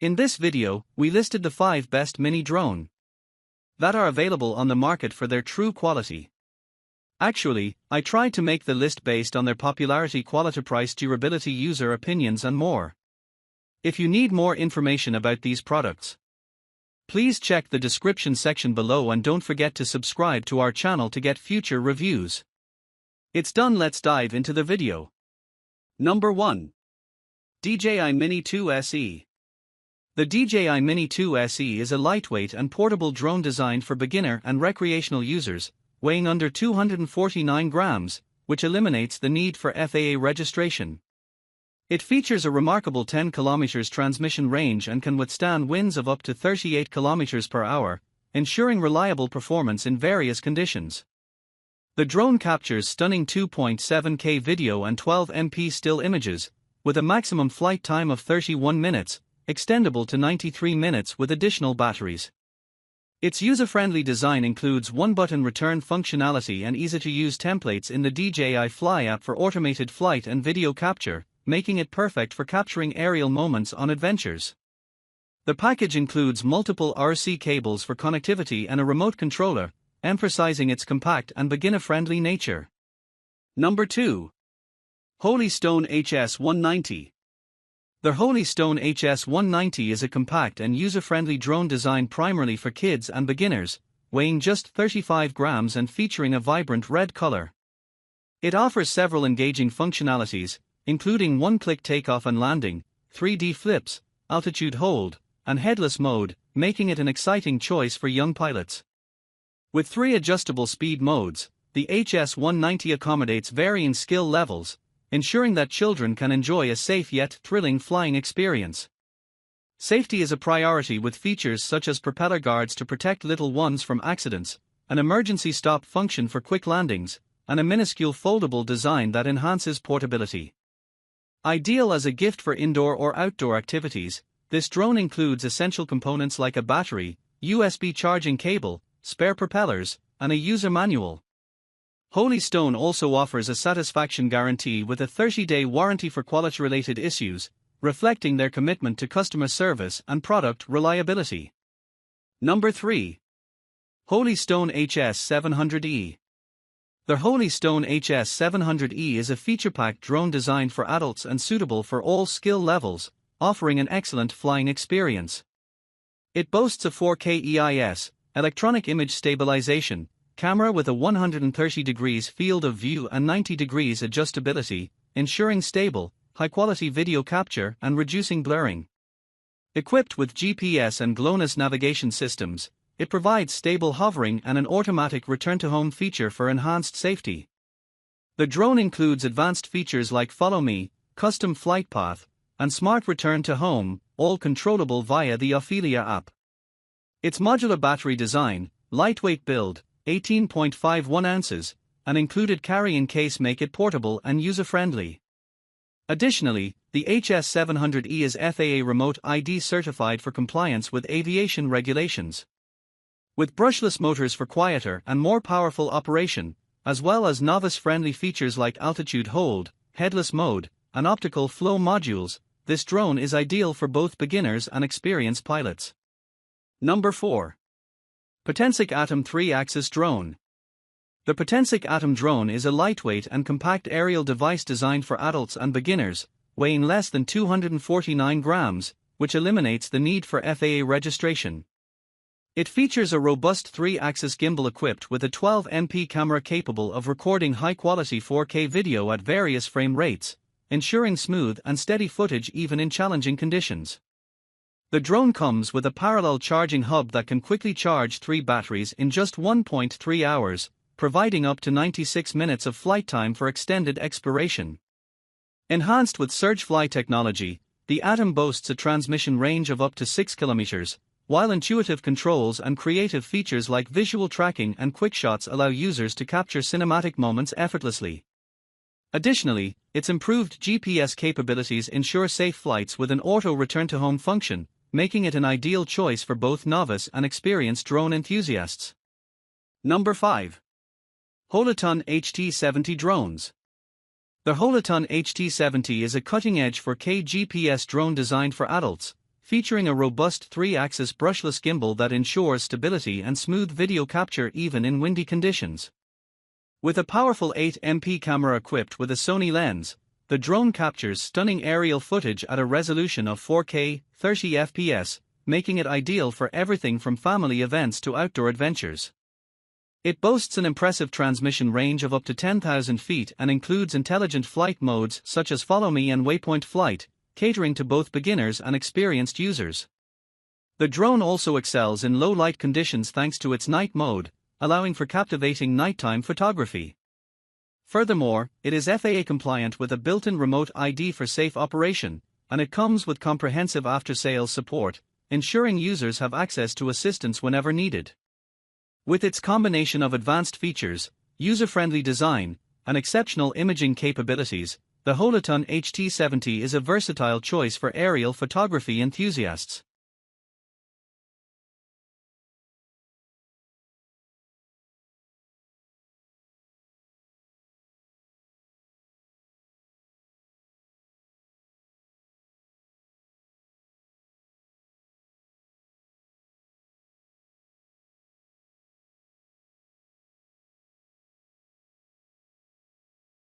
In this video, we listed the 5 best mini drone that are available on the market for their true quality. Actually, I tried to make the list based on their popularity, quality, price, durability, user opinions and more. If you need more information about these products, please check the description section below and don't forget to subscribe to our channel to get future reviews. It's done, let's dive into the video. Number 1. DJI Mini 2 SE. The DJI Mini 2 SE is a lightweight and portable drone designed for beginner and recreational users, weighing under 249 grams, which eliminates the need for FAA registration. It features a remarkable 10 km transmission range and can withstand winds of up to 38 km per hour, ensuring reliable performance in various conditions. The drone captures stunning 2.7K video and 12MP still images, with a maximum flight time of 31 minutes, extendable to 93 minutes with additional batteries. Its user-friendly design includes one-button return functionality and easy-to-use templates in the DJI Fly app for automated flight and video capture, making it perfect for capturing aerial moments on adventures. The package includes multiple RC cables for connectivity and a remote controller, emphasizing its compact and beginner-friendly nature. Number 2. Holyton HS190. The Holyton HS190 is a compact and user-friendly drone designed primarily for kids and beginners, weighing just 35 grams and featuring a vibrant red color. It offers several engaging functionalities, including one-click takeoff and landing, 3D flips, altitude hold, and headless mode, making it an exciting choice for young pilots. With 3 adjustable speed modes, the HS190 accommodates varying skill levels, ensuring that children can enjoy a safe yet thrilling flying experience. Safety is a priority with features such as propeller guards to protect little ones from accidents, an emergency stop function for quick landings, and a minuscule foldable design that enhances portability. Ideal as a gift for indoor or outdoor activities, this drone includes essential components like a battery, USB charging cable, spare propellers, and a user manual. Holyton also offers a satisfaction guarantee with a 30-day warranty for quality-related issues, reflecting their commitment to customer service and product reliability. Number 3. Holyton HS700E. The Holyton HS700E is a feature-packed drone designed for adults and suitable for all skill levels, offering an excellent flying experience. It boasts a 4K EIS, electronic image stabilization, camera with a 130 degrees field of view and 90 degrees adjustability, ensuring stable, high-quality video capture and reducing blurring. Equipped with GPS and GLONASS navigation systems, it provides stable hovering and an automatic return-to-home feature for enhanced safety. The drone includes advanced features like Follow Me, custom flight path, and smart return to home, all controllable via the Ophelia app. Its modular battery design, lightweight build, 18.51 ounces, and included carrying case make it portable and user-friendly. Additionally, the HS700E is FAA Remote ID certified for compliance with aviation regulations. With brushless motors for quieter and more powerful operation, as well as novice-friendly features like altitude hold, headless mode, and optical flow modules, this drone is ideal for both beginners and experienced pilots. Number 4. Potensic Atom 3-axis drone. The Potensic Atom drone is a lightweight and compact aerial device designed for adults and beginners, weighing less than 249 grams, which eliminates the need for FAA registration. It features a robust 3-axis gimbal equipped with a 12MP camera capable of recording high-quality 4K video at various frame rates, ensuring smooth and steady footage even in challenging conditions. The drone comes with a parallel charging hub that can quickly charge 3 batteries in just 1.3 hours, providing up to 96 minutes of flight time for extended exploration. Enhanced with Surgefly technology, the Atom boasts a transmission range of up to 6 kilometers, while intuitive controls and creative features like visual tracking and quick shots allow users to capture cinematic moments effortlessly. Additionally, its improved GPS capabilities ensure safe flights with an auto return-to-home function, making it an ideal choice for both novice and experienced drone enthusiasts. Number 5. Holyton HT70 drones. The Holyton HT70 is a cutting-edge 4K GPS drone designed for adults, featuring a robust 3-axis brushless gimbal that ensures stability and smooth video capture even in windy conditions. With a powerful 8MP camera equipped with a Sony lens, the drone captures stunning aerial footage at a resolution of 4K, 30 FPS, making it ideal for everything from family events to outdoor adventures. It boasts an impressive transmission range of up to 10,000 feet and includes intelligent flight modes such as Follow Me and Waypoint Flight, catering to both beginners and experienced users. The drone also excels in low-light conditions thanks to its night mode, allowing for captivating nighttime photography. Furthermore, it is FAA compliant with a built-in remote ID for safe operation, and it comes with comprehensive after-sales support, ensuring users have access to assistance whenever needed. With its combination of advanced features, user-friendly design, and exceptional imaging capabilities, the Holyton HT70 is a versatile choice for aerial photography enthusiasts.